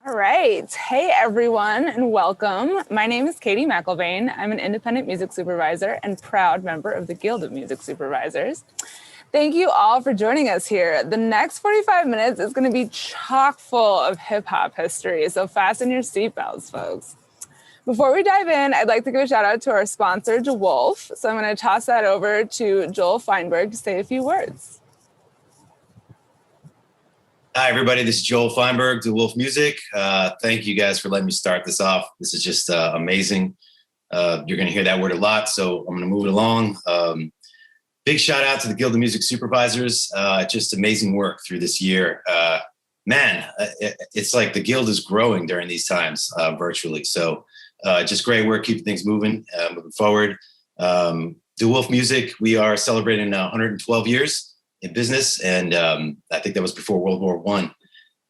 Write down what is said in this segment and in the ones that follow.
All right. Hey, everyone, and welcome. My name is Katie McElvain. I'm an independent music supervisor and proud member of the Guild of Music Supervisors. Thank you all for joining us here. The next 45 minutes is going to be chock full of hip-hop history, so fasten your seatbelts, folks. Before we dive in, I'd like to give a shout out to our sponsor, DeWolf. So I'm going to toss that over to Joel Feinberg to say a few words. Hi, everybody. This is Joel Feinberg, DeWolf Music. Thank you guys for letting me start this off. This is just amazing. You're going to hear that word a lot, so I'm going to move it along. Big shout out to the Guild of Music Supervisors. Just amazing work through this year. It's like the Guild is growing during these times virtually. So just great work, keeping things moving forward. DeWolf Music, we are celebrating 112 years in business, and I think that was before World War I.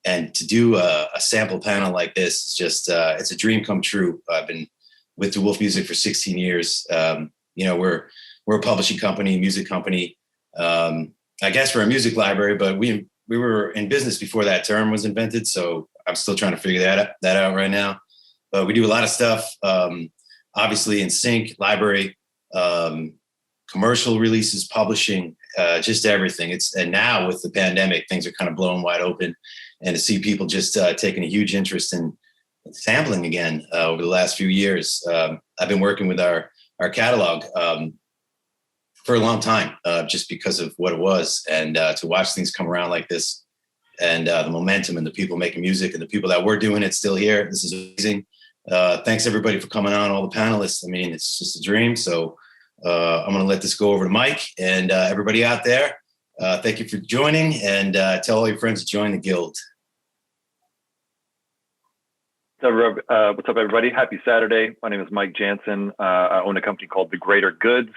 And to do a sample panel like this, it's a dream come true. I've been with DeWolf Music for 16 years. We're a publishing company, music company. I guess we're a music library, but we were in business before that term was invented. So I'm still trying to figure that out right now. But we do a lot of stuff, obviously in sync, library, commercial releases, publishing, just everything. And now with the pandemic, things are kind of blowing wide open, and to see people just taking a huge interest in sampling again over the last few years. I've been working with our catalog for a long time, just because of what it was, and to watch things come around like this, and the momentum and the people making music and the people that were doing it still here. This is amazing. Thanks everybody for coming on, all the panelists. I mean, it's just a dream. So I'm going to let this go over to Mike and everybody out there. Thank you for joining, and tell all your friends to join the Guild. What's up, everybody? Happy Saturday. My name is Mike Jansen. I own a company called The Greater Goods.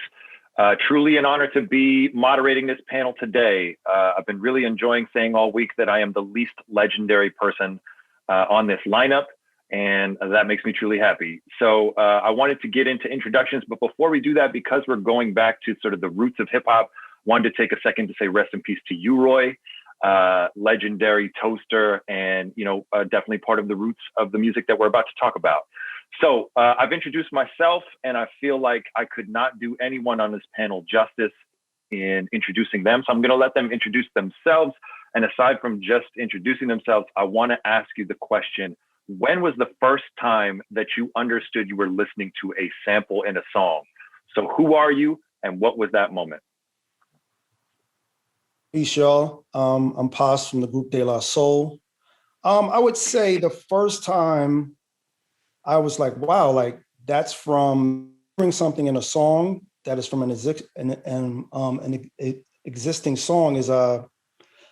Truly an honor to be moderating this panel today. I've been really enjoying saying all week that I am the least legendary person on this lineup, and that makes me truly happy. So I wanted to get into introductions, but before we do that, because we're going back to sort of the roots of hip hop, wanted to take a second to say rest in peace to you, Roy, legendary toaster, and definitely part of the roots of the music that we're about to talk about. So I've introduced myself, and I feel like I could not do anyone on this panel justice in introducing them. So I'm going to let them introduce themselves. And aside from just introducing themselves, I want to ask you the question: when was the first time that you understood you were listening to a sample in a song? So who are you, and what was that moment? Peace, y'all. I'm Paz from the group De La Soul. I would say the first time I was like, wow, like that's from hearing something in a song that is from an existing song is, I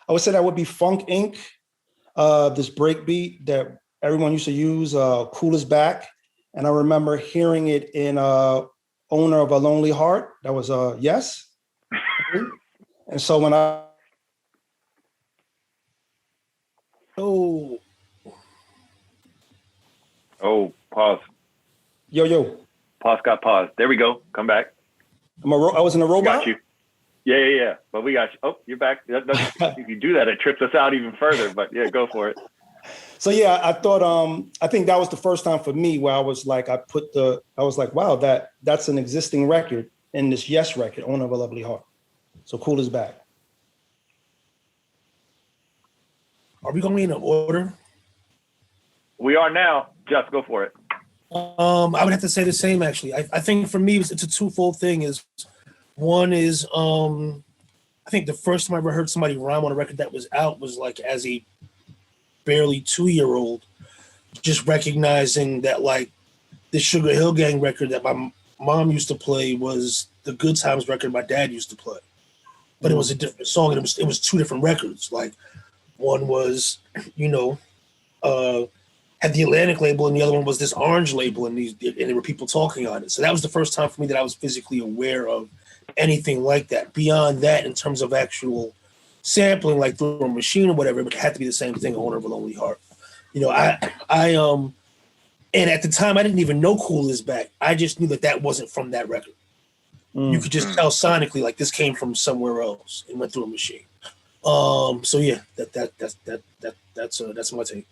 would say that would be Funk Inc., this break beat that everyone used to use, Cool Is Back. And I remember hearing it in Owner of a Lonely Heart. That was Yes. And so when Pause. Yo. Pause got paused. There we go. Come back. I was in a robot? Got you. Yeah. But we got you. Oh, you're back. If you do that, it trips us out even further. But yeah, go for it. So yeah, I thought, I think that was the first time for me where I was like, I was like, wow, that's an existing record in this Yes record, Owner of a Lovely Heart. So Cool Is Back. Are we going in order? We are now. Just go for it. I would have to say the same, actually. I think for me, it's a twofold thing. One is, I think the first time I ever heard somebody rhyme on a record that was out was like as a barely 2-year-old, just recognizing that like the Sugar Hill Gang record that my mom used to play was the Good Times record my dad used to play. But it was a different song, and it was two different records. Like one was, had the Atlantic label, and the other one was this orange label, and there were people talking on it. So that was the first time for me that I was physically aware of anything like that. Beyond that, in terms of actual sampling, like through a machine or whatever, it had to be the same thing, Owner of a Lonely Heart. And at the time, I didn't even know Cool Is Back. I just knew that wasn't from that record. You could just tell sonically, like this came from somewhere else and went through a machine. So yeah, that's my take.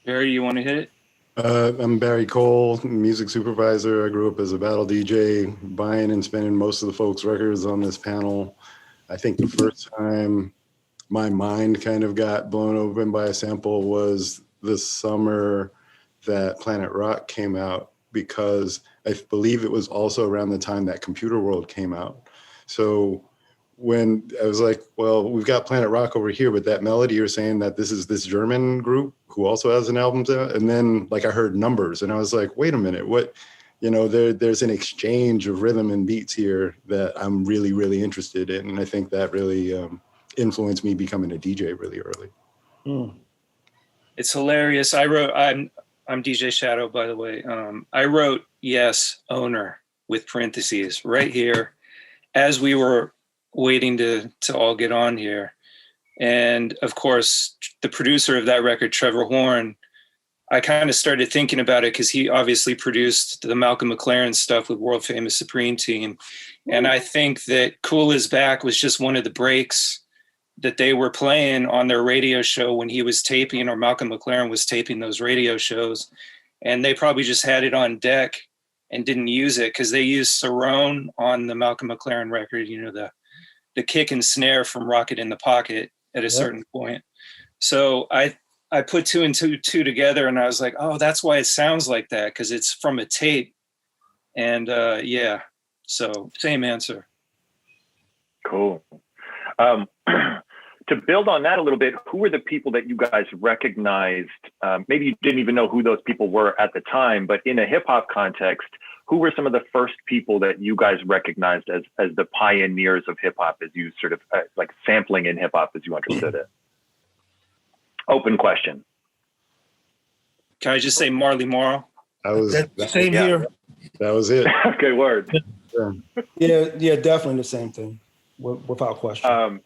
Barry, you want to hit it? I'm Barry Cole, music supervisor. I grew up as a battle DJ, buying and spinning most of the folks' records on this panel. I think the first time my mind kind of got blown open by a sample was the summer that Planet Rock came out, because I believe it was also around the time that Computer World came out. So when I was like, well, we've got Planet Rock over here, but that melody you're saying that this is this German group who also has an album out. And then like I heard Numbers and I was like, wait a minute, what, you know, there's an exchange of rhythm and beats here that I'm really, really interested in. And I think that really influenced me becoming a DJ really early. Mm. It's hilarious. I'm DJ Shadow, by the way. I wrote yes, owner with parentheses right here as we were waiting to all get on here. And of course, the producer of that record, Trevor Horn, I kind of started thinking about it because he obviously produced the Malcolm McLaren stuff with world famous Supreme Team. And I think that Cool Is Back was just one of the breaks that they were playing on their radio show when he was taping, or Malcolm McLaren was taping those radio shows. And they probably just had it on deck and didn't use it because they used Cerrone on the Malcolm McLaren record, you know, the kick and snare from Rocket in the Pocket at a certain point. So I put two and two together and I was like, oh, that's why it sounds like that, because it's from a tape. And yeah, so same answer. Cool. To build on that a little bit, who were the people that you guys recognized? Maybe you didn't even know who those people were at the time, but in a hip hop context, who were some of the first people that you guys recognized as the pioneers of hip hop, as you sort of like sampling in hip hop as you understood it? Open question. Can I just say Marley Marl? Same here. That was it. Okay, word. Yeah, definitely the same thing, without question.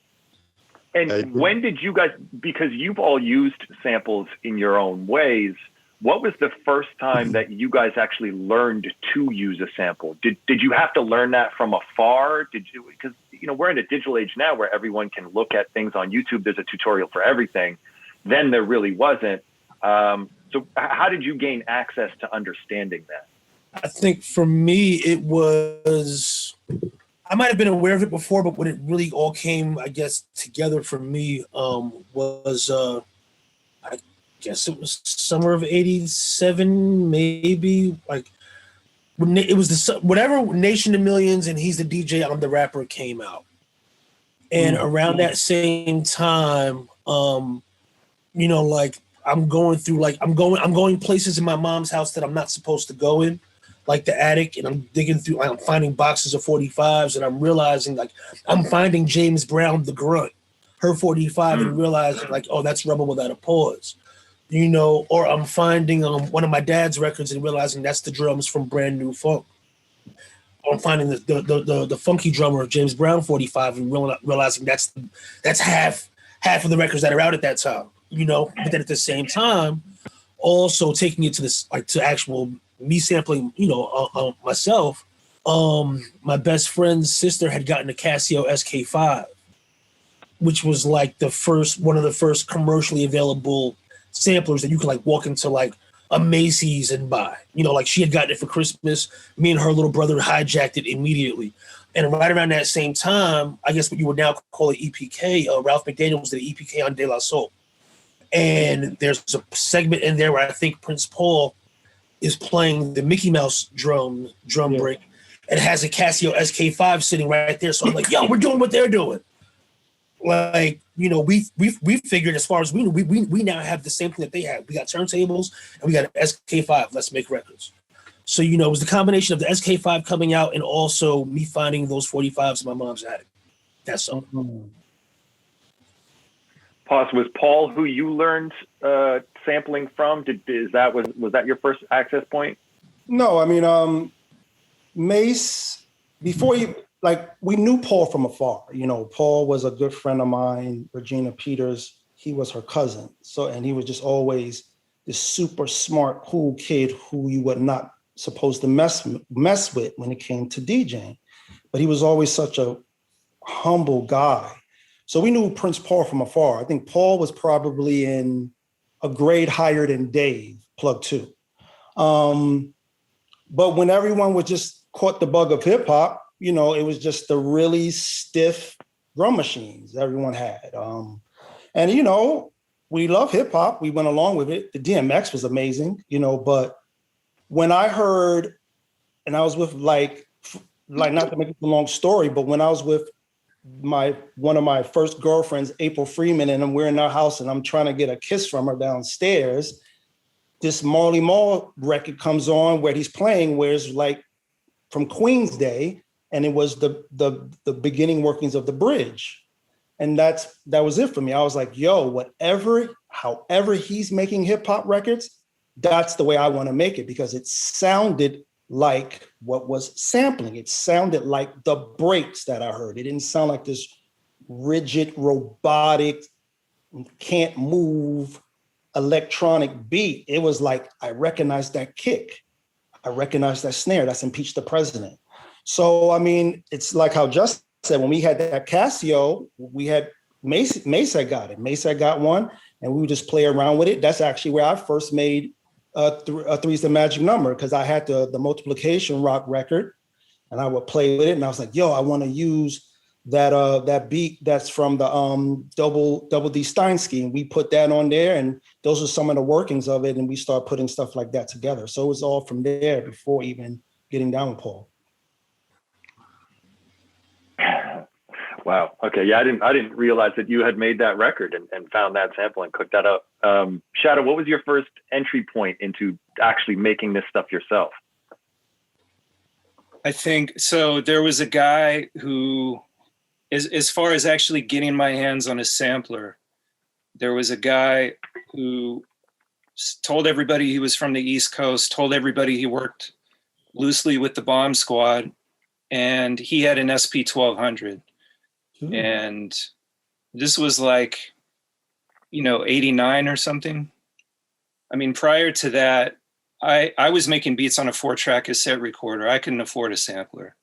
And when did you guys, because you've all used samples in your own ways, what was the first time that you guys actually learned to use a sample? Did you have to learn that from afar? Because you know, we're in a digital age now where everyone can look at things on YouTube. There's a tutorial for everything. Then there really wasn't. So how did you gain access to understanding that? I think for me, it was, I might have been aware of it before, but when it really all came, I guess, together for me was, I guess it was summer of '87, maybe. Like, when it was whatever Nation of Millions and He's the DJ, I'm the Rapper came out. And around that same time, you know, like I'm going through, like I'm going places in my mom's house that I'm not supposed to go in, like the attic, and I'm digging through, I'm finding boxes of 45s, and I'm realizing like I'm finding James Brown, the Grunt, her 45, and realizing like, oh, that's Rebel Without a Pause, you know, or I'm finding one of my dad's records and realizing that's the drums from Brand New Funk. I'm finding the funky drummer of James Brown 45 and realizing that's half of the records that are out at that time, you know. But then at the same time, also taking it to this, like, to actual me sampling, you know, myself. My best friend's sister had gotten a Casio SK5, which was like one of the first commercially available samplers that you could like walk into like a Macy's and buy. You know, like she had gotten it for Christmas. Me and her little brother hijacked it immediately. And right around that same time, I guess what you would now call an EPK, Ralph McDaniel did an EPK on De La Soul. And there's a segment in there where I think Prince Paul is playing the Mickey Mouse drum break and has a Casio SK5 sitting right there. So I'm like, yo, we're doing what they're doing. Like, you know, we figured, as far as we know, we now have the same thing that they had. We got turntables and we got an SK5. Let's make records. So, you know, it was the combination of the SK5 coming out and also me finding those 45s in my mom's attic. That's all. Pause. Was Paul who you learned sampling from? Was that your first access point? No, I mean, Mace, before you, like, we knew Paul from afar. You know, Paul was a good friend of mine, Regina Peters. He was her cousin. So, and he was just always this super smart, cool kid who you were not supposed to mess with when it came to DJing. But he was always such a humble guy. So we knew Prince Paul from afar. I think Paul was probably in a grade higher than Dave, plug 2. But when everyone was just caught the bug of hip hop, you know, it was just the really stiff drum machines everyone had. And, you know, we love hip hop. We went along with it. The DMX was amazing, you know, but when I heard, and I was with like not to make it a long story, but when I was with one of my first girlfriends, April Freeman, and we're in our house and I'm trying to get a kiss from her downstairs, this Marley Marl record comes on where he's playing, where it's like from Queen's Day, and it was the beginning workings of the bridge. And that was it for me. I was like, yo, however he's making hip hop records, that's the way I want to make it, because it sounded like what was sampling. It sounded like the breaks that I heard. It didn't sound like this rigid, robotic, can't move electronic beat. It was like, I recognize that kick. I recognize that snare. That's Impeach the President. So, I mean, it's like how Justin said, when we had that Casio, we had Mesa got it. Mesa got one, and we would just play around with it. That's actually where I first made Three's the Magic Number, because I had the multiplication rock record, and I would play with it. And I was like, yo, I want to use that beat that's from the Double D Steinsky, and we put that on there, and those are some of the workings of it, and we start putting stuff like that together. So it was all from there before even getting down with Paul. Wow. Okay. Yeah, I didn't realize that you had made that record and found that sample and cooked that up. Shadow, what was your first entry point into actually making this stuff yourself? I think so. There was a guy who, as far as actually getting my hands on a sampler, there was a guy who told everybody he was from the East Coast, told everybody he worked loosely with the Bomb Squad, and he had an SP 1200. And this was like, 89 or something. I mean, prior to that, I was making beats on a 4-track cassette recorder. I couldn't afford a sampler.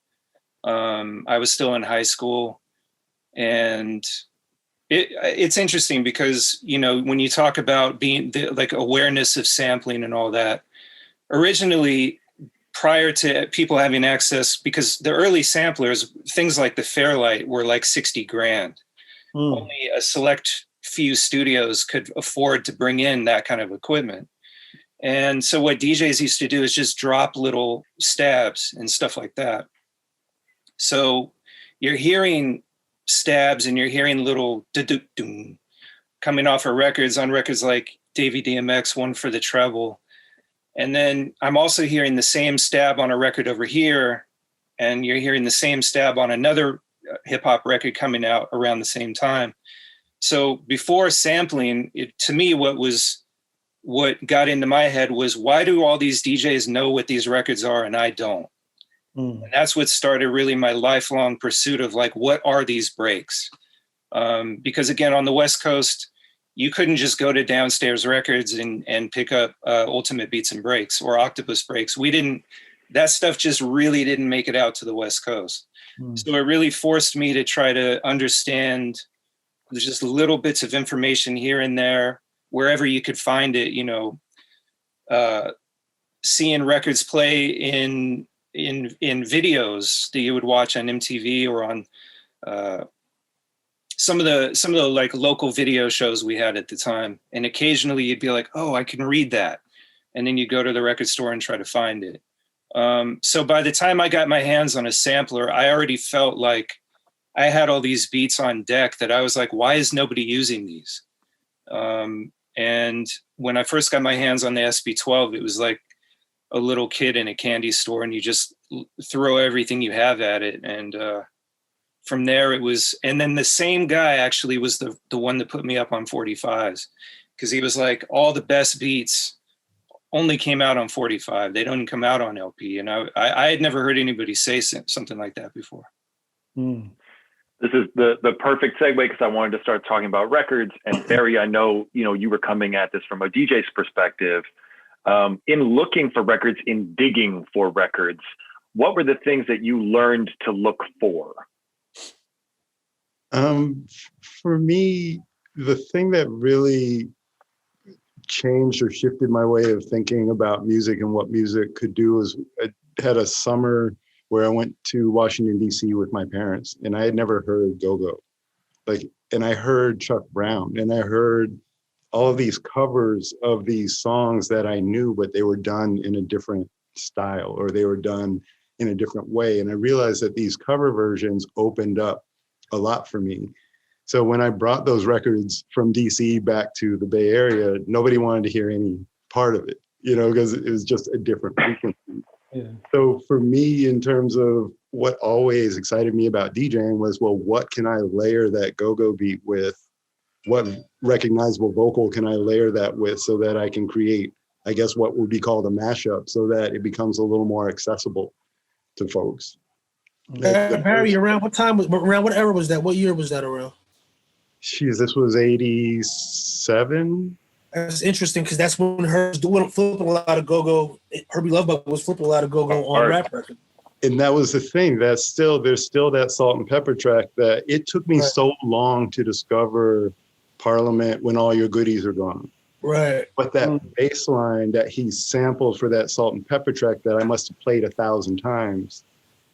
I was still in high school, and it's interesting because, when you talk about being like awareness of sampling and all that, originally, prior to people having access, because the early samplers, things like the Fairlight were like 60 grand. Only a select few studios could afford to bring in that kind of equipment. And so what DJs used to do is just drop little stabs and stuff like that. So you're hearing stabs and you're hearing little do-do-doom coming off of records, on records like Davey DMX, One for the Treble. And then I'm also hearing the same stab on a record over here, and you're hearing the same stab on another hip hop record coming out around the same time. So before sampling, to me, what got into my head was, why do all these DJs know what these records are and I don't? And that's what started really my lifelong pursuit of like, what are these breaks? Because again, on the West Coast, you couldn't just go to Downstairs Records and pick up Ultimate Beats and Breaks or Octopus Breaks. That stuff just really didn't make it out to the West Coast. So it really forced me to try to understand just little bits of information here and there, wherever you could find it, seeing records play in videos that you would watch on MTV or on some of the like local video shows we had at the time. And occasionally you'd be like, oh, I can read that. And then you go to the record store and try to find it. So by the time I got my hands on a sampler, I already felt like I had all these beats on deck that I was like, why is nobody using these? And when I first got my hands on the SB12, it was like a little kid in a candy store, and you just throw everything you have at it. And from there it was, and then the same guy actually was the one that put me up on 45s, because he was like, all the best beats only came out on 45. They don't come out on LP. And I had never heard anybody say something like that before. This is the perfect segue, because I wanted to start talking about records. And Barry, I know, you were coming at this from a DJ's perspective. In looking for records, in digging for records, what were the things that you learned to look for? For me, the thing that really changed or shifted my way of thinking about music and what music could do is I had a summer where I went to Washington, D.C. with my parents, and I had never heard go-go. And I heard Chuck Brown, and I heard all of these covers of these songs that I knew, but they were done in a different style, or they were done in a different way. And I realized that these cover versions opened up a lot for me. So when I brought those records from DC back to the Bay Area, nobody wanted to hear any part of it, because it was just a different frequency. Yeah. So for me, in terms of what always excited me about DJing was, well, what can I layer that go-go beat with? What recognizable vocal can I layer that with so that I can create, I guess, what would be called a mashup, so that it becomes a little more accessible to folks. Barry, around what era was that? What year was that around? Jeez, this was 87. That's interesting because that's when Herb's flipping a lot of go-go. Herbie Lovebug was flipping a lot of go-go on rap record. And that was the thing. There's still that Salt and Pepper track that it took me so long to discover Parliament, When All Your Goodies Are Gone. Right. But that bass line that he sampled for that Salt and Pepper track that I must have played 1,000 times,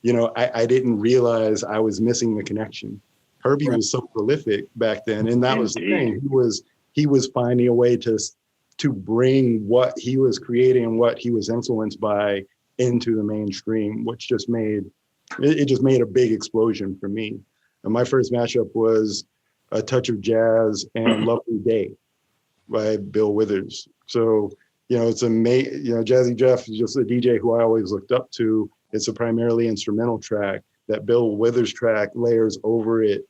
I didn't realize I was missing the connection. Herbie was so prolific back then, and that was the thing. He was finding a way to bring what he was creating and what he was influenced by into the mainstream, which just made a big explosion for me. And my first mashup was A Touch of Jazz and Lovely Day by Bill Withers. So, it's Jazzy Jeff is just a DJ who I always looked up to. It's a primarily instrumental track. That Bill Withers track layers over it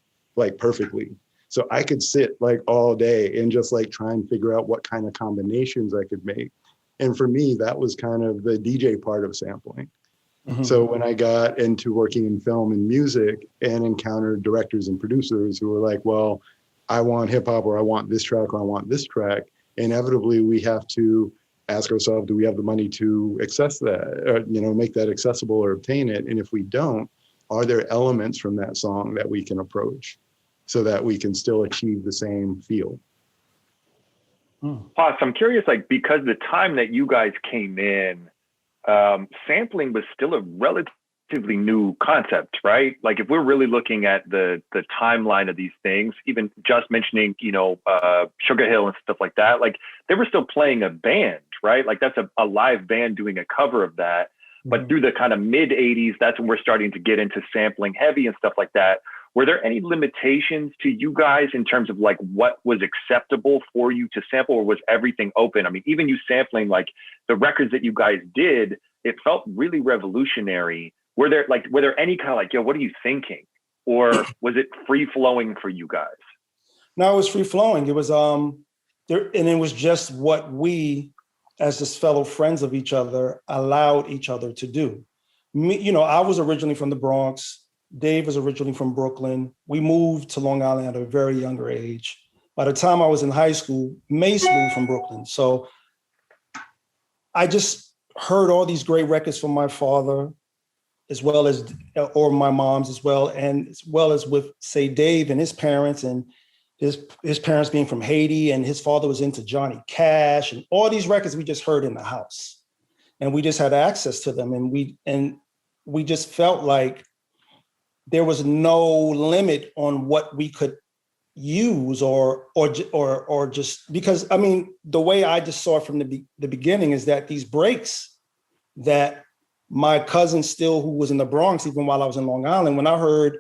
perfectly. So I could sit all day and just try and figure out what kind of combinations I could make. And for me, that was kind of the DJ part of sampling. Mm-hmm. So when I got into working in film and music and encountered directors and producers who were like, well, I want hip hop, or I want this track, or I want this track, inevitably we have to ask ourselves, do we have the money to access that, or, make that accessible or obtain it? And if we don't, are there elements from that song that we can approach so that we can still achieve the same feel? Paz, I'm curious, because the time that you guys came in, sampling was still a relatively new concept, right? If we're really looking at the timeline of these things, even just mentioning, Sugar Hill and stuff like that, they were still playing a band, right? That's a live band doing a cover of that. But through the kind of mid 80s, that's when we're starting to get into sampling heavy and stuff like that. Were there any limitations to you guys in terms of what was acceptable for you to sample, or was everything open? I mean, even you sampling the records that you guys did, it felt really revolutionary. Were there any kind of yo, what are you thinking? Or was it free flowing for you guys? No, it was free flowing. It was there, and it was just what we, as just fellow friends of each other, allowed each other to do. Me, I was originally from the Bronx. Dave was originally from Brooklyn. We moved to Long Island at a very younger age. By the time I was in high school, Mace moved from Brooklyn. So I just heard all these great records from my father, or my mom's as well, and as well as with, say, Dave and his parents, and his parents being from Haiti, and his father was into Johnny Cash, and all these records we just heard in the house. And we just had access to them. And we just felt like there was no limit on what we could use or just, because, I mean, the way I just saw it from the beginning is that these breaks that my cousin still, who was in the Bronx, even while I was in Long Island, when I heard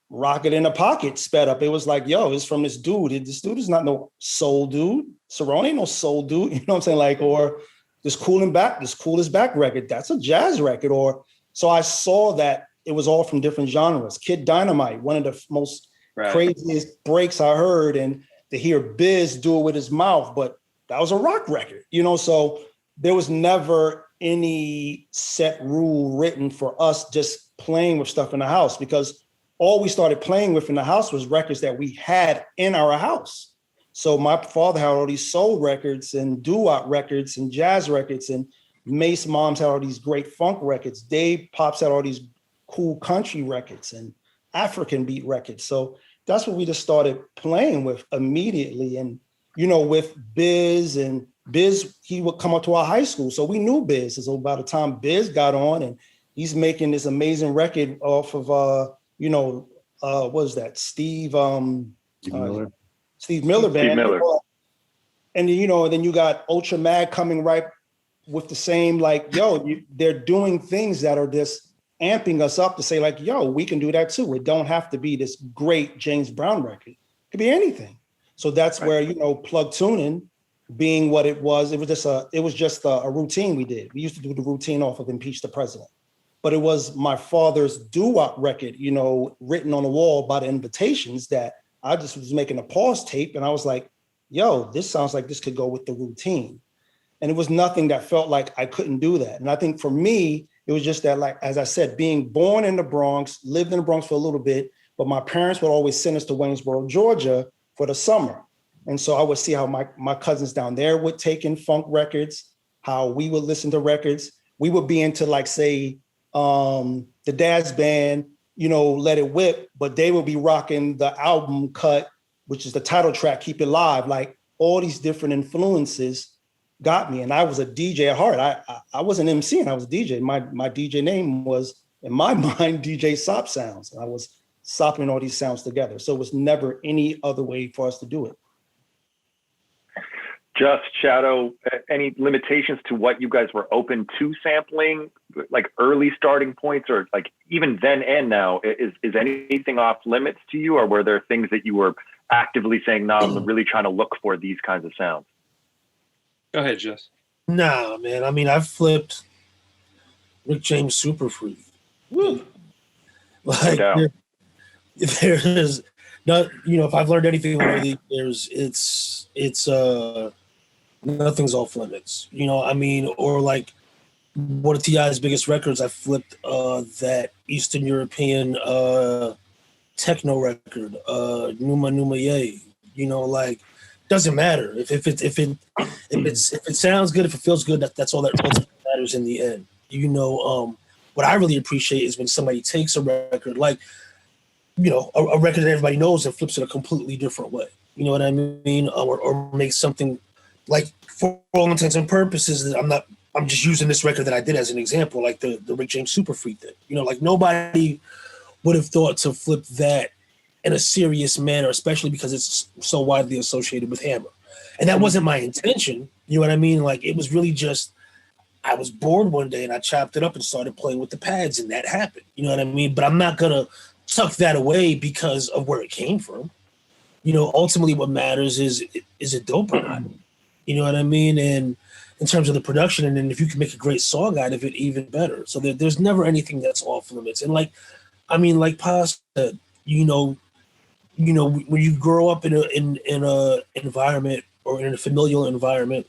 Rocket in a Pocket sped up, it was like, yo, it's from this dude. This dude is not no soul dude. Cerrone ain't no soul dude. You know what I'm saying? Or this Coolest Back record, that's a jazz record. So I saw that it was all from different genres. Kid Dynamite, one of the most craziest breaks I heard, and to hear Biz do it with his mouth, but that was a rock record, so there was never any set rule written for us just playing with stuff in the house, because all we started playing with in the house was records that we had in our house. So my father had all these soul records and doo-wop records and jazz records, and Mace moms had all these great funk records. Dave Pops had all these cool country records and African beat records. So that's what we just started playing with immediately. And, with Biz and Biz, he would come up to our high school. So we knew Biz. So by the time Biz got on and he's making this amazing record off of, what was that? Steve Miller band. Steve Miller. And then you got Ultra Mag coming right with the same, like, they're doing things that are just amping us up to say like, we can do that too. It don't have to be this great James Brown record. It could be anything. So that's where, plug tuning being what it was just a routine we did. We used to do the routine off of Impeach the President. But it was my father's doo-wop record, written on the wall by the Invitations that I just was making a pause tape and I was like, this sounds like this could go with the routine. And it was nothing that felt like I couldn't do that. And I think for me, it was just that, like, as I said, being born in the Bronx, lived in the Bronx for a little bit, but my parents would always send us to Waynesboro, Georgia for the summer. And so I would see how my cousins down there would take in funk records, how we would listen to records. We would be into, like, say, the Dad's Band, Let It Whip, but they would be rocking the album cut, which is the title track, Keep It Live. Like, all these different influences got me. And I was a DJ at heart. I wasn't MCing, I was a DJ. My DJ name was, in my mind, DJ Sop Sounds. And I was sopping all these sounds together. So it was never any other way for us to do it. Just Shadow, any limitations to what you guys were open to sampling, like early starting points, or like even then and now, is anything off limits to you, or were there things that you were actively saying, no, I'm really trying to look for these kinds of sounds? Go ahead, Jess. Nah, man. I mean, I flipped Rick James Super Freak. Woo. Like, there's not, if I've learned anything over the years, it's nothing's off limits. Or like one of T.I.'s biggest records, I flipped that Eastern European techno record, Numa Numa Ye. Like, doesn't matter if it sounds good, if it feels good, that's all that matters in the end. What I really appreciate is when somebody takes a record, like, a record that everybody knows, and flips it a completely different way. You know what I mean? Or makes something, like, for all intents and purposes, I'm just using this record that I did as an example, like the Rick James Super Freak thing. Like, nobody would have thought to flip that in a serious manner, especially because it's so widely associated with Hammer. And that wasn't my intention. You know what I mean? Like, it was really just, I was bored one day and I chopped it up and started playing with the pads, and that happened. You know what I mean? But I'm not gonna tuck that away because of where it came from. Ultimately what matters is it dope or not? You know what I mean? And in terms of the production, and then if you can make a great song out of it, even better. So there's never anything that's off limits. And like Pa said, when you grow up in a environment, or in a familial environment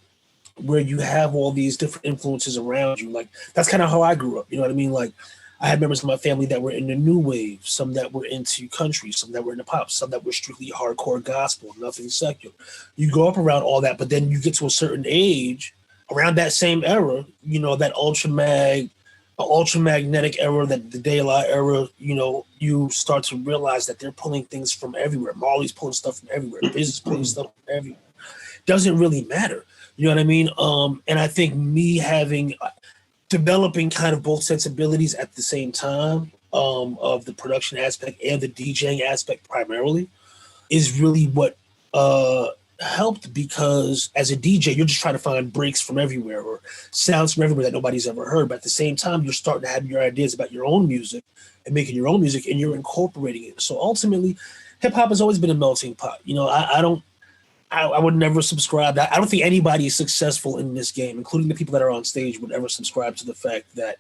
where you have all these different influences around you, like, that's kind of how I grew up. You know what I mean? Like, I had members of my family that were in the new wave, some that were into country, some that were into pop, some that were strictly hardcore gospel, nothing secular. You grow up around all that, but then you get to a certain age, around that same era, that ultramagnetic era, that the De La era, you start to realize that they're pulling things from everywhere. Marley's pulling stuff from everywhere. Biz is pulling stuff from everywhere. Doesn't really matter. You know what I mean? And I think me developing kind of both sensibilities at the same time, of the production aspect and the DJing aspect primarily, is really what helped, because as a DJ, you're just trying to find breaks from everywhere or sounds from everywhere that nobody's ever heard. But at the same time, you're starting to have your ideas about your own music and making your own music, and you're incorporating it. So ultimately, hip hop has always been a melting pot. I would never subscribe. I don't think anybody is successful in this game, including the people that are on stage, would ever subscribe to the fact that,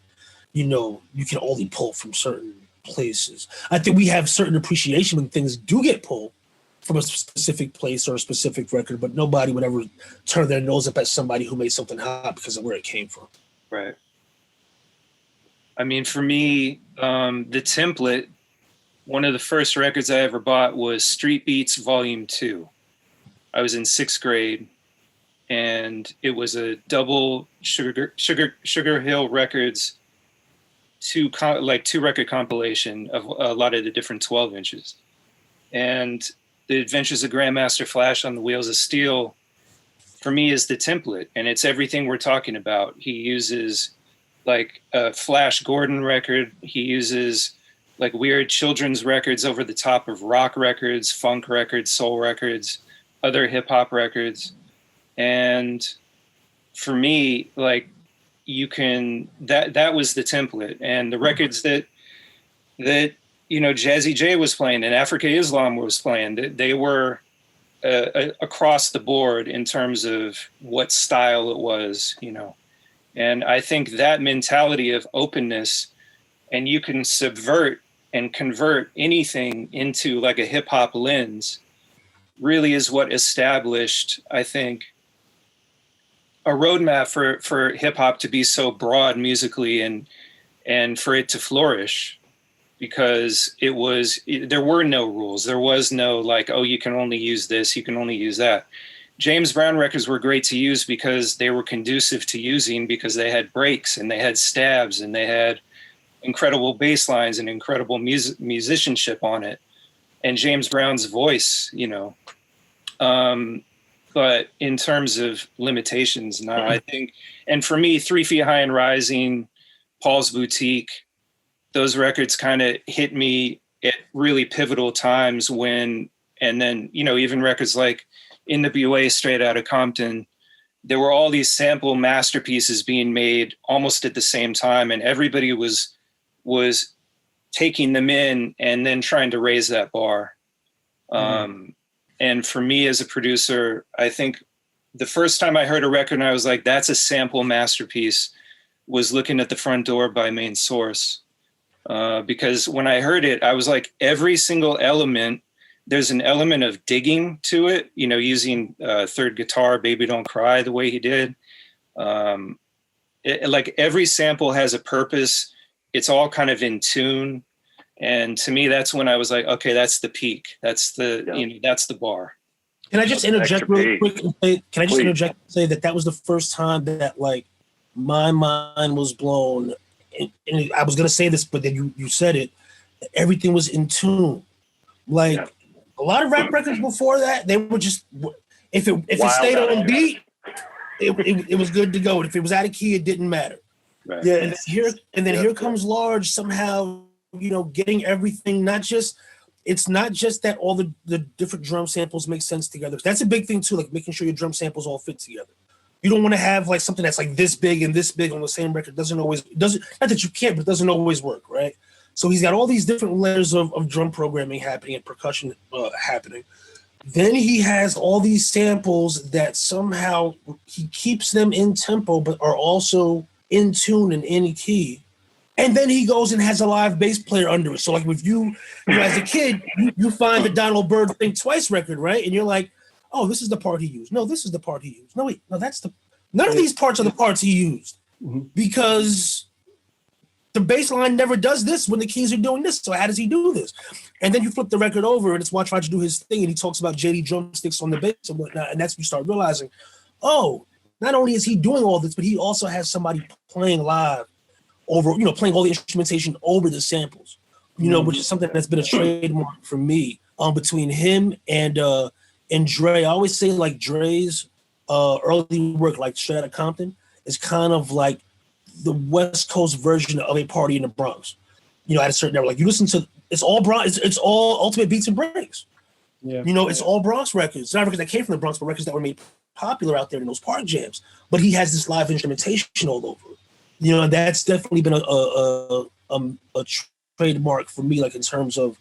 you can only pull from certain places. I think we have certain appreciation when things do get pulled from a specific place or a specific record, but nobody would ever turn their nose up at somebody who made something hot because of where it came from. Right. I mean, for me, the template, one of the first records I ever bought was Street Beats Volume 2. I was in 6th grade, and it was a double Sugar Hill Records two record compilation of a lot of the different 12 inches. And The Adventures of Grandmaster Flash on the Wheels of Steel for me is the template, and it's everything we're talking about. He uses like a Flash Gordon record. He uses like weird children's records over the top of rock records, funk records, soul records, other hip hop records. And for me, like that was the template. And the records that Jazzy J was playing and Africa Islam was playing, they were across the board in terms of what style it was, And I think that mentality of openness, and you can subvert and convert anything into like a hip hop lens, really is what established, I think, a roadmap for hip hop to be so broad musically and for it to flourish, because there were no rules. There was no like, oh, you can only use this, you can only use that. James Brown records were great to use because they were conducive to using, because they had breaks and they had stabs and they had incredible bass lines and incredible musicianship on it. And James Brown's voice, but in terms of limitations, no, I think, and for me, 3 Feet High and Rising, Paul's Boutique, those records kind of hit me at really pivotal times and then, even records like NWA, Straight Outta Compton, there were all these sample masterpieces being made almost at the same time, and everybody was taking them in and then trying to raise that bar. And for me as a producer, I think the first time I heard a record and I was like, that's a sample masterpiece, was Looking at the Front Door by Main Source. Because when I heard it, I was like, every single element, there's an element of digging to it, using third guitar, Baby Don't Cry, the way he did. Like every sample has a purpose. It's all kind of in tune. And to me, that's when I was like, okay, that's the peak. That's that's the bar. Can I just interject real quick and say, that was the first time that like my mind was blown. And I was going to say this, but then you said it. Everything was in tune. Like a lot of rap records before that, they were just, if it stayed on beat, it was good to go. And if it was out of key, it didn't matter. Right. Yeah. And then here comes Large somehow, getting everything, it's not just that all the different drum samples make sense together. That's a big thing too, like making sure your drum samples all fit together. You don't want to have like something that's like this big and this big on the same record. Not that you can't, but it doesn't always work, right? So he's got all these different layers of drum programming happening and percussion happening. Then he has all these samples that somehow he keeps them in tempo, but are also in tune and in key. And then he goes and has a live bass player under it. So like if you as a kid, you find the Donald Byrd Think Twice record, right? And you're like, oh, this is the part he used. No, this is the part he used. No, wait, no, none of these parts are the parts he used, because the bass line never does this when the keys are doing this. So how does he do this? And then you flip the record over and it's Watch Roger do his thing, and he talks about JD drumsticks on the bass and whatnot. And that's when you start realizing, oh, not only is he doing all this, but he also has somebody playing live over, playing all the instrumentation over the samples, which is something that's been a trademark for me between him and Dre. I always say like Dre's early work, like Straight Outta Compton, is kind of like the West Coast version of A Party in the Bronx. At a certain level, like you listen to, it's all Bronx, it's all Ultimate Beats and Breaks. Yeah, it's all Bronx records. It's not records that came from the Bronx, but records that were made popular out there in those park jams. But he has this live instrumentation all over it. And that's definitely been a trademark for me, like in terms of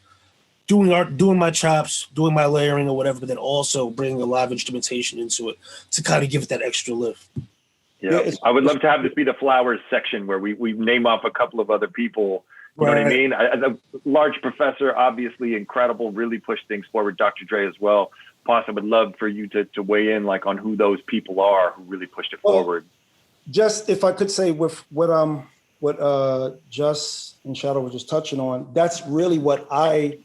doing art, doing my chops, doing my layering or whatever, but then also bringing a live instrumentation into it to kind of give it that extra lift. Yeah, I would love to have this be the flowers section where we name off a couple of other people. You know what I mean? As a Large Professor, obviously incredible, really pushed things forward. Dr. Dre as well. Posse, I would love for you to weigh in like on who those people are who really pushed it forward. Just if I could say with what Just and Shadow were just touching on, that's really what I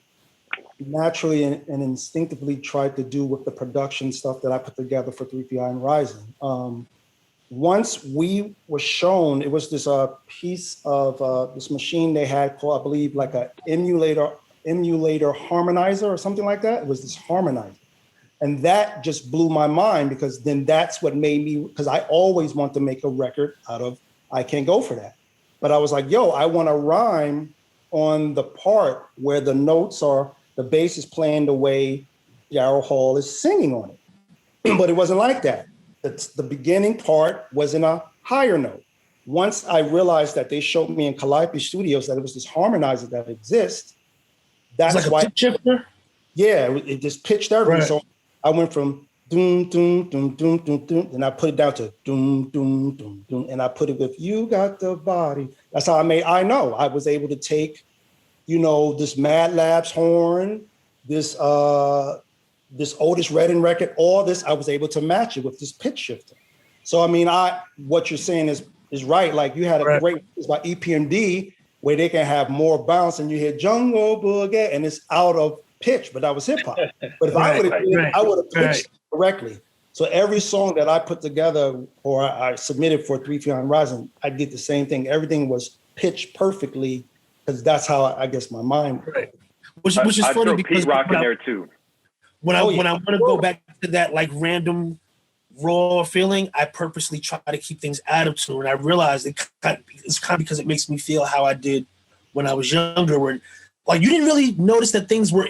naturally and instinctively tried to do with the production stuff that I put together for 3 Feet High and Rising. Once we were shown, it was this piece of this machine they had called, I believe, like a emulator harmonizer or something like that. It was this harmonizer. And that just blew my mind, because then that's what made me, because I always want to make a record out of, I Can't Go For That. But I was like, yo, I want to rhyme on the part where the notes are, the bass is playing the way Yarrow Hall is singing on it. But it wasn't like that. The beginning part was in a higher note. Once I realized that they showed me in Calliope Studios that it was this harmonizer that exists, that's it's like why. a pitch shifter? Yeah, it just pitched everything. Right. So I went from doom, doom, doom, doom, doom, doom, and I put it down to doom, doom, doom, doom, and I put it with You Got the Body. That's how I know. I was able to take, this Mad Labs horn, this Otis Redding record, all this, I was able to match it with this pitch shifter. So, what you're saying is right. Like, you had a great piece by EPMD where they can have more bounce, and you hear Jungle Boogie, and it's out of pitch, but that was hip hop. But if I would have pitched correctly. So every song that I put together or I submitted for 3 Feet on Rising, I did the same thing. Everything was pitched perfectly, because that's how I guess my mind. Right. Which is funny, because Pete Rock in there too. When I want to go back to that like random raw feeling, I purposely try to keep things out of tune. I realized it's kind of because it makes me feel how I did when I was younger, where like you didn't really notice that things were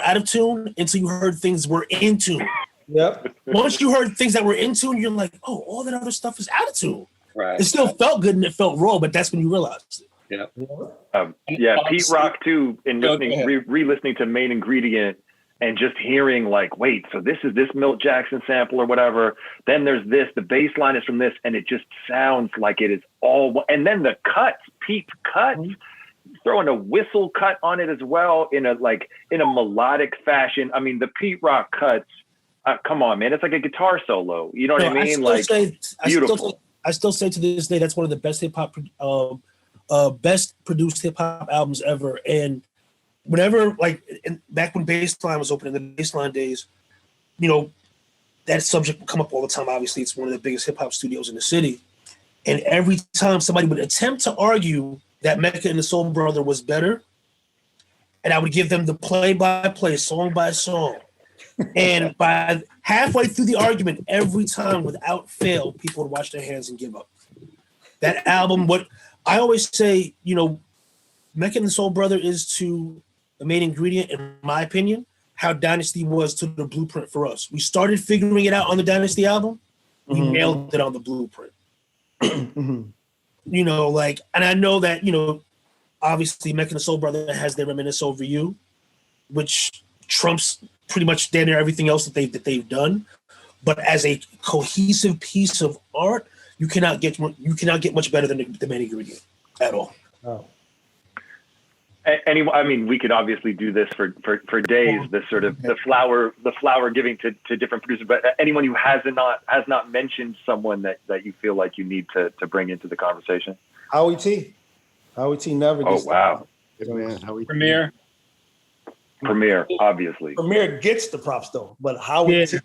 out of tune until you heard things were in tune. Yep. Once you heard things that were in tune, you're like, oh, all that other stuff is out of tune. Right. It still felt good and it felt raw, but that's when you realized it. Yeah. Pete Rock too, in listening, re-listening to Main Ingredient and just hearing like, wait, so this is this Milt Jackson sample or whatever. Then there's this, the bass line is from this, and it just sounds like it is all. And then the cuts, Pete's cuts, throwing a whistle cut on it as well in a melodic fashion. I mean, the Pete Rock cuts, come on, man, it's like a guitar solo. You know what I mean? Beautiful. I still say to this day that's one of the best hip hop, best produced hip hop albums ever. And whenever, back when Bassline was open in the Bassline days, that subject would come up all the time. Obviously, it's one of the biggest hip hop studios in the city. And every time somebody would attempt to argue that Mecca and the Soul Brother was better, and I would give them the play-by-play, song by song. And by halfway through the argument, every time without fail, people would wash their hands and give up. That album, what I always say, Mecca and the Soul Brother is to The Main Ingredient, in my opinion, how Dynasty was to the Blueprint for us. We started figuring it out on the Dynasty album. We nailed it on the Blueprint. And I know that, obviously Mecca and the Soul Brother has their Reminisce Over You, which trumps pretty much damn near everything else that they've done. But as a cohesive piece of art, you cannot get much better than the Main Ingredient at all. Oh. We could obviously do this for days. This sort of the flower giving to different producers. But anyone who has not mentioned someone that you feel like you need to bring into the conversation. Howie T. Howie T never gets. Oh wow. Premier, obviously. Premier gets the props though, but Howie T.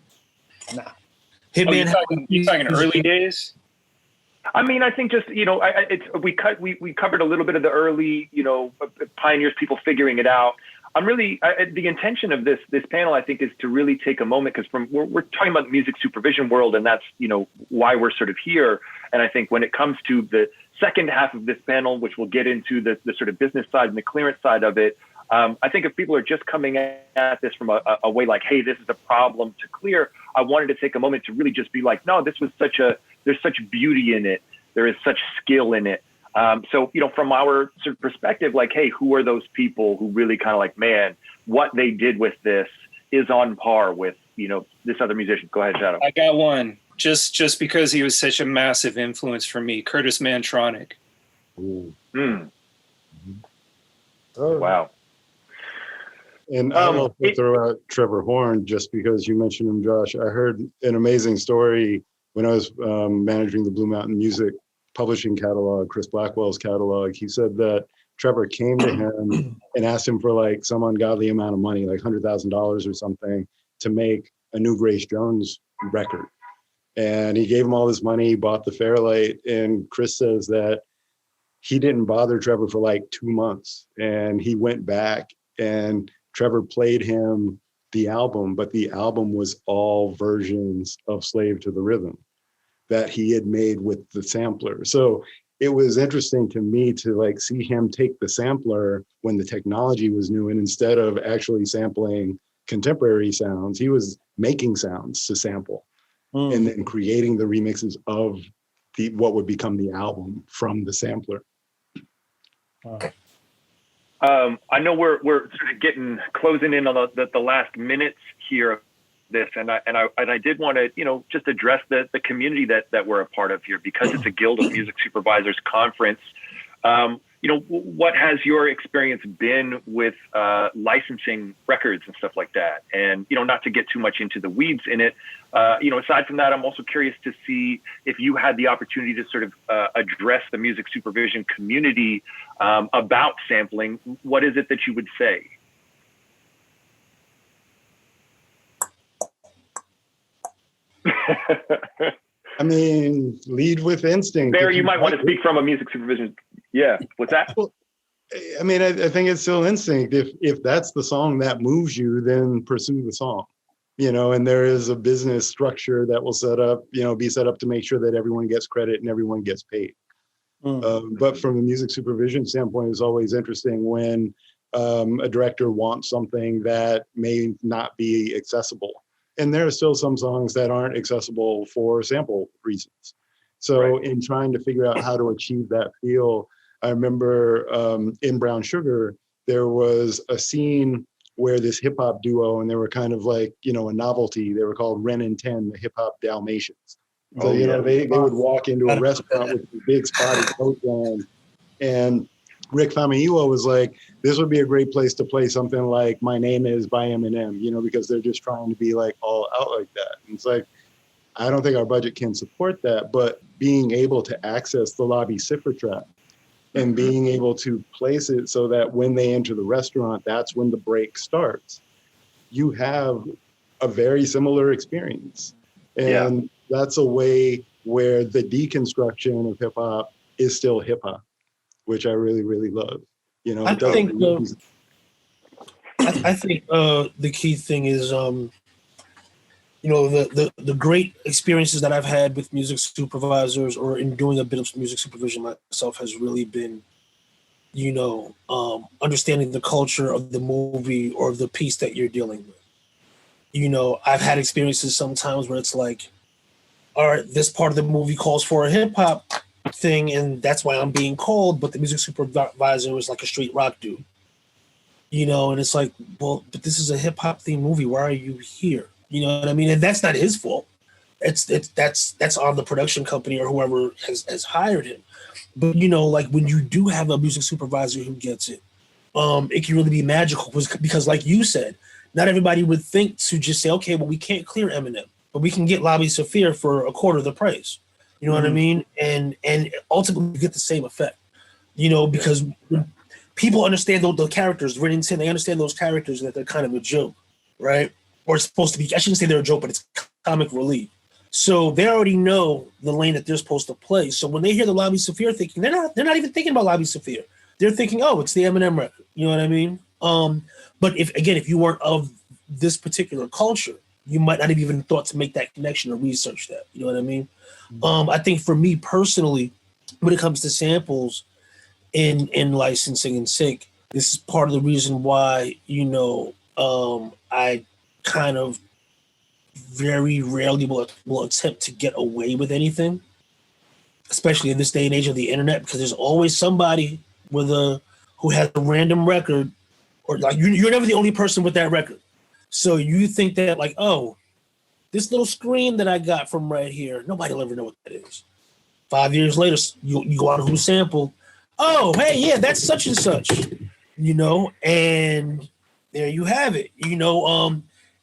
Nah. You're talking early days? I think just, we covered a little bit of the early, pioneers, people figuring it out. I'm really, the intention of this panel, I think, is to really take a moment, because we're talking about the music supervision world, and that's, why we're sort of here. And I think when it comes to the second half of this panel, which we'll get into the sort of business side and the clearance side of it, I think if people are just coming at this from a way like, hey, this is a problem to clear, I wanted to take a moment to really just be like, no, this was there's such beauty in it. There is such skill in it. So, from our sort of perspective, like, hey, who are those people who really kind of like, man, what they did with this is on par with, this other musician. Go ahead, Shadow. I got one. Just because he was such a massive influence for me, Curtis Mantronic. Wow. And I'll also throw out Trevor Horn, just because you mentioned him, Josh. I heard an amazing story when I was managing the Blue Mountain Music publishing catalog, Chris Blackwell's catalog. He said that Trevor came to him and asked him for like some ungodly amount of money, like $100,000 or something, to make a new Grace Jones record. And he gave him all this money, bought the Fairlight, and Chris says that he didn't bother Trevor for like 2 months. And he went back and Trevor played him the album, but the album was all versions of Slave to the Rhythm that he had made with the sampler. So it was interesting to me to like see him take the sampler when the technology was new, and instead of actually sampling contemporary sounds, he was making sounds to sample and then creating the remixes of what would become the album from the sampler. I know we're sort of closing in on the last minutes here of this, and I did want to just address the community that we're a part of here, because it's a Guild of Music Supervisors conference. What has your experience been with licensing records and stuff like that? And not to get too much into the weeds in it, aside from that, I'm also curious to see if you had the opportunity to sort of address the music supervision community about sampling. What is it that you would say? I mean, lead with instinct. Barry, you might want to speak from a music supervision. Yeah, what's that? Well, I mean, I think it's still instinct. If that's the song that moves you, then pursue the song. And there is a business structure that will be set up to make sure that everyone gets credit and everyone gets paid. But from a music supervision standpoint, it's always interesting when a director wants something that may not be accessible. And there are still some songs that aren't accessible for sample reasons. So in trying to figure out how to achieve that feel, I remember in Brown Sugar, there was a scene where this hip hop duo, and they were kind of like, a novelty. They were called Ren and 10, the hip hop Dalmatians. So, they would walk into a restaurant with a big spotted coat on, and Rick Famuyiwa was like, this would be a great place to play something like My Name Is by Eminem, because they're just trying to be like all out like that. And it's like, I don't think our budget can support that, but being able to access the lobby cipher track and being able to place it so that when they enter the restaurant, that's when the break starts. You have a very similar experience. And that's a way where the deconstruction of hip hop is still hip hop, which I really, really love. I think the key thing is, the great experiences that I've had with music supervisors or in doing a bit of music supervision myself has really been, understanding the culture of the movie or the piece that you're dealing with. I've had experiences sometimes where it's like, all right, this part of the movie calls for a hip hop thing, and that's why I'm being called, but the music supervisor was like a street rock dude. And it's like, well, but this is a hip hop themed movie. Why are you here? You know what I mean? And that's not his fault. That's on the production company or whoever has hired him. But like when you do have a music supervisor who gets it, it can really be magical because like you said, not everybody would think to just say, okay, well, we can't clear Eminem, but we can get Lobby Sophia for a quarter of the price. You know what I mean? And ultimately you get the same effect, because people understand the characters, Ren and 10, they understand those characters that they're kind of a joke, right? Or it's supposed to be, I shouldn't say they're a joke, but it's comic relief. So they already know the lane that they're supposed to play. So when they hear the Lobby Sophia thinking, they're not even thinking about Lobby Sophia. They're thinking, oh, it's the Eminem record. You know what I mean? But if you weren't of this particular culture, you might not have even thought to make that connection or research that. You know what I mean? I think for me personally, when it comes to samples in licensing and sync, this is part of the reason why, I kind of very rarely will attempt to get away with anything, especially in this day and age of the internet, because there's always somebody who has a random record, or like you're never the only person with that record. So you think that like, oh, this little scream that I got from right here, nobody will ever know what that is. 5 years later, you go out Who Sample, oh, hey, yeah, that's such and such, and there you have it,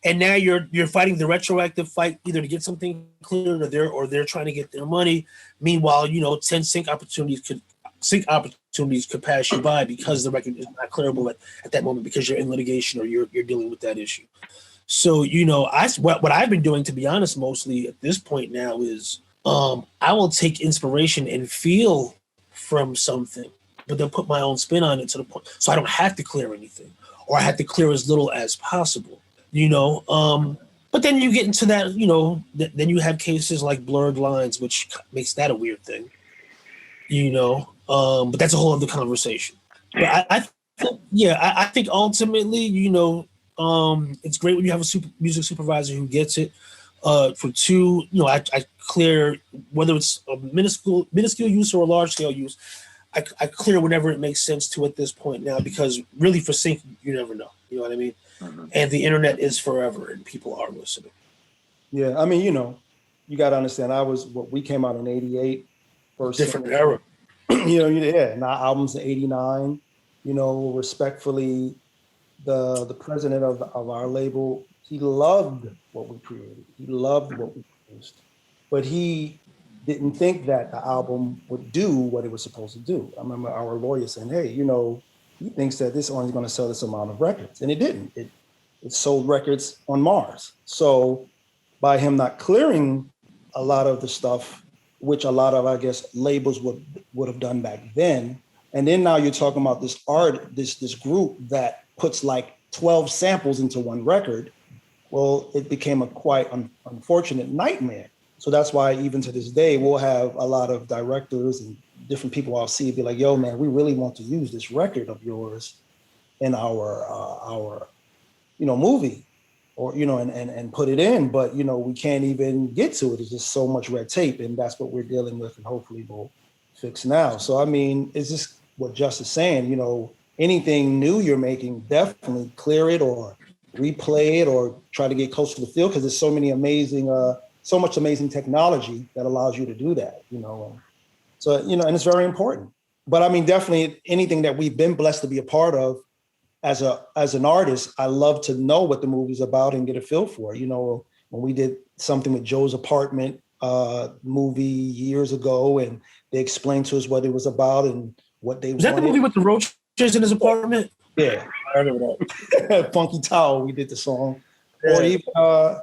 and now you're fighting the retroactive fight, either to get something cleared or they're trying to get their money. Meanwhile, 10 sync opportunities could pass you by because the record is not clearable at that moment because you're in litigation or you're dealing with that issue. So, what I've been doing, to be honest, mostly at this point now is I will take inspiration and feel from something, but then put my own spin on it to the point so I don't have to clear anything, or I have to clear as little as possible. you know. But then you get into that, you know, then you have cases like blurred lines, which makes that a weird thing, you know. But that's a whole other conversation. But I think ultimately, you know, it's great when you have a music supervisor who gets it. For two, you know, I clear whether it's a minuscule use or a large scale use. I clear whenever it makes sense to at this point now, because really for sync, you never know. You know what I mean? Mm-hmm. And the internet is forever and people are listening. Yeah, I mean, you know, you got to understand, we came out in 88. Different era. You know, yeah, and our album's in 89. You know, respectfully, the president of our label, he loved what we created. He loved what we produced. But he didn't think that the album would do what it was supposed to do. I remember our lawyer saying, hey, you know, he thinks that this only going to sell this amount of records. And it didn't. It sold records on Mars. So by him not clearing a lot of the stuff, which a lot of, I guess, labels would have done back then. And then now you're talking about this group that puts like 12 samples into one record. Well, it became a quite unfortunate nightmare. So that's why even to this day, we'll have a lot of directors and different people I'll see be like, yo, man, we really want to use this record of yours in our you know, movie, or, you know, and put it in, but, you know, we can't even get to it. It's just so much red tape, and that's what we're dealing with, and hopefully we'll fix now. So, I mean, it's just what Just is saying, you know, anything new you're making, definitely clear it or replay it or try to get close to the field, because there's so much amazing technology that allows you to do that, you know. So, you know, and it's very important. But I mean, definitely anything that we've been blessed to be a part of as an artist, I love to know what the movie's about and get a feel for it. You know, when we did something with Joe's Apartment movie years ago, and they explained to us what it was about and what they was that the movie with the roaches in his apartment? Yeah, I remember that. Funky Tower, we did the song. Yeah. Or even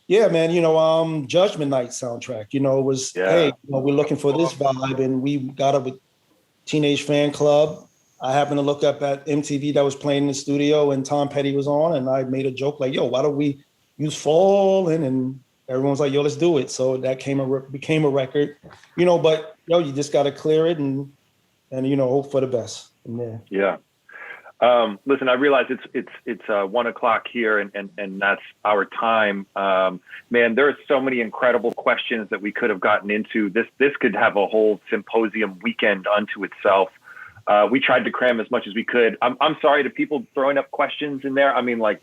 yeah, man, you know, Judgment Night soundtrack, you know, was, hey, you know, we're looking for this vibe, and we got up with Teenage Fan Club. I happened to look up at MTV that was playing in the studio, and Tom Petty was on, and I made a joke like, yo, why don't we use Fallin'? And everyone's like, yo, let's do it. So that became a record, you know, but yo, you just got to clear it and, you know, hope for the best. Yeah. Listen, I realize it's 1 o'clock here, and that's our time. Man, there are so many incredible questions that we could have gotten into. This could have a whole symposium weekend unto itself. We tried to cram as much as we could. I'm sorry to people throwing up questions in there. I mean, like,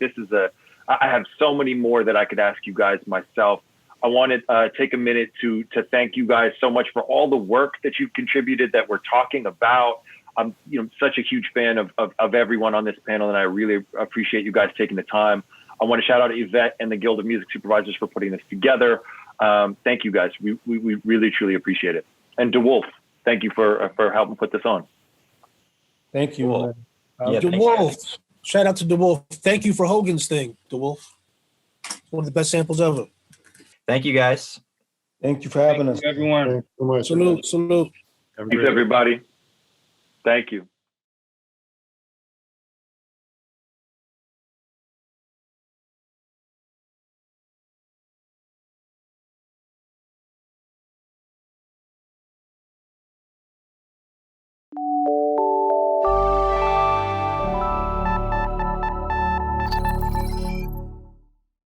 I have so many more that I could ask you guys myself. I want to take a minute to thank you guys so much for all the work that you've contributed, that we're talking about. I'm, you know, such a huge fan of everyone on this panel, and I really appreciate you guys taking the time. I want to shout out to Yvette and the Guild of Music Supervisors for putting this together. Thank you guys. We really, truly appreciate it. And DeWolf, thank you for helping put this on. Thank you. Cool. DeWolf, shout out to DeWolf. Thank you for Hogan's thing, DeWolf. One of the best samples ever. Thank you, guys. Thank you for having us. Everyone. Thanks so much. Salute. Thanks, everybody. Thank you.